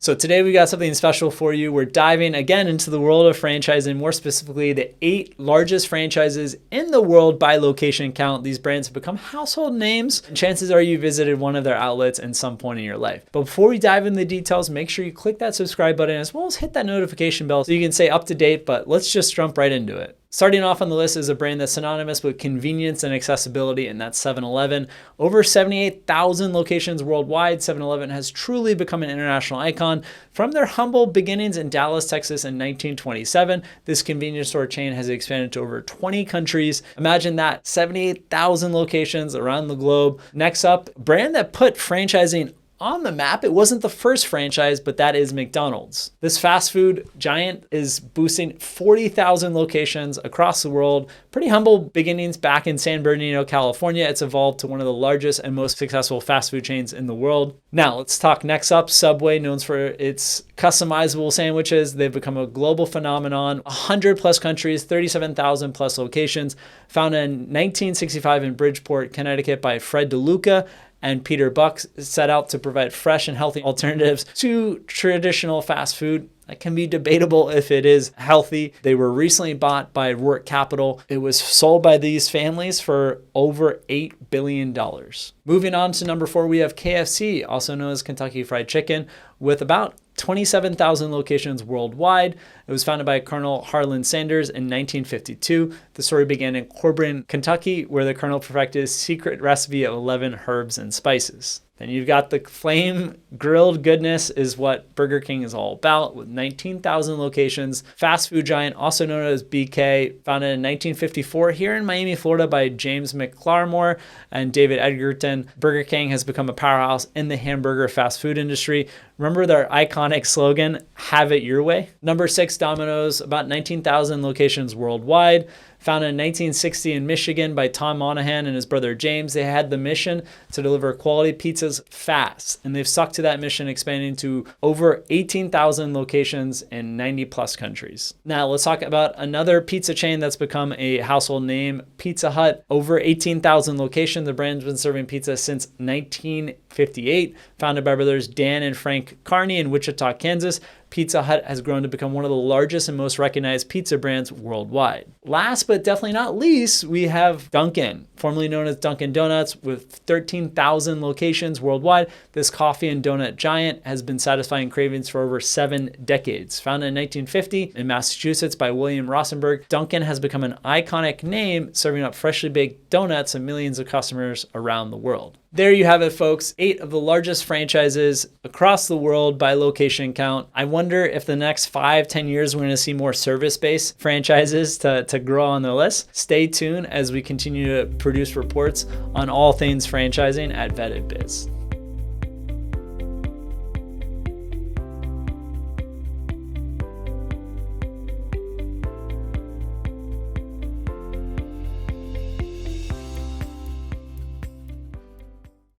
So today we got something special for you. We're diving again into the world of franchising, more specifically the 8 largest franchises in the world by location count. These brands have become household names, and chances are you visited one of their outlets at some point in your life. But before we dive into the details, make sure you click that subscribe button as well as hit that notification bell so you can stay up to date, but let's just jump right into it. Starting off on the list is a brand that's synonymous with convenience and accessibility, and that's 7-Eleven. Over 78,000 locations worldwide, 7-Eleven has truly become an international icon. From their humble beginnings in Dallas, Texas in 1927, this convenience store chain has expanded to over 20 countries. Imagine that, 78,000 locations around the globe. Next up, a brand that put franchising on the map. It wasn't the first franchise, but that is McDonald's. This fast food giant is boosting 40,000 locations across the world. Pretty humble beginnings back in San Bernardino, California. It's evolved to one of the largest and most successful fast food chains in the world. Now let's talk next up. Subway, known for its customizable sandwiches. They've become a global phenomenon. 100 plus countries, 37,000 plus locations. Founded in 1965 in Bridgeport, Connecticut by Fred DeLuca and Peter Buck, set out to provide fresh and healthy alternatives to traditional fast food. That can be debatable if it is healthy. They were recently bought by Roark Capital. It was sold by these families for over $8 billion. Moving on to number 4, we have KFC, also known as Kentucky Fried Chicken, with about 27,000 locations worldwide. It was founded by Colonel Harlan Sanders in 1952. The story began in Corbin, Kentucky, where the Colonel perfected his secret recipe of 11 herbs and spices. Then you've got the flame grilled goodness is what Burger King is all about, with 19,000 locations. Fast food giant, also known as BK, founded in 1954 here in Miami, Florida by James McLarmore and David Edgerton. Burger King has become a powerhouse in the hamburger fast food industry. Remember their iconic slogan, "Have it your way"? Number 6, Domino's, about 19,000 locations worldwide. Founded in 1960 in Michigan by Tom Monahan and his brother James, they had the mission to deliver quality pizzas fast, and they've stuck to that mission, expanding to over 18,000 locations in 90 plus countries. Now let's talk about another pizza chain that's become a household name, Pizza Hut. Over 18,000 locations. The brand's been serving pizza since 1958. Founded by brothers Dan and Frank Carney in Wichita, Kansas, Pizza Hut has grown to become one of the largest and most recognized pizza brands worldwide. Last but definitely not least, we have Dunkin, formerly known as Dunkin' Donuts, with 13,000 locations worldwide. This coffee and donut giant has been satisfying cravings for over 7 decades. Founded in 1950 in Massachusetts by William Rosenberg, Dunkin' has become an iconic name, serving up freshly baked donuts to millions of customers around the world. There you have it, folks. 8 of the largest franchises across the world by location count. I wonder if the next 5-10 years we're going to see more service-based franchises to grow on the list. Stay tuned as we continue to produce reports on all things franchising at Vetted Biz.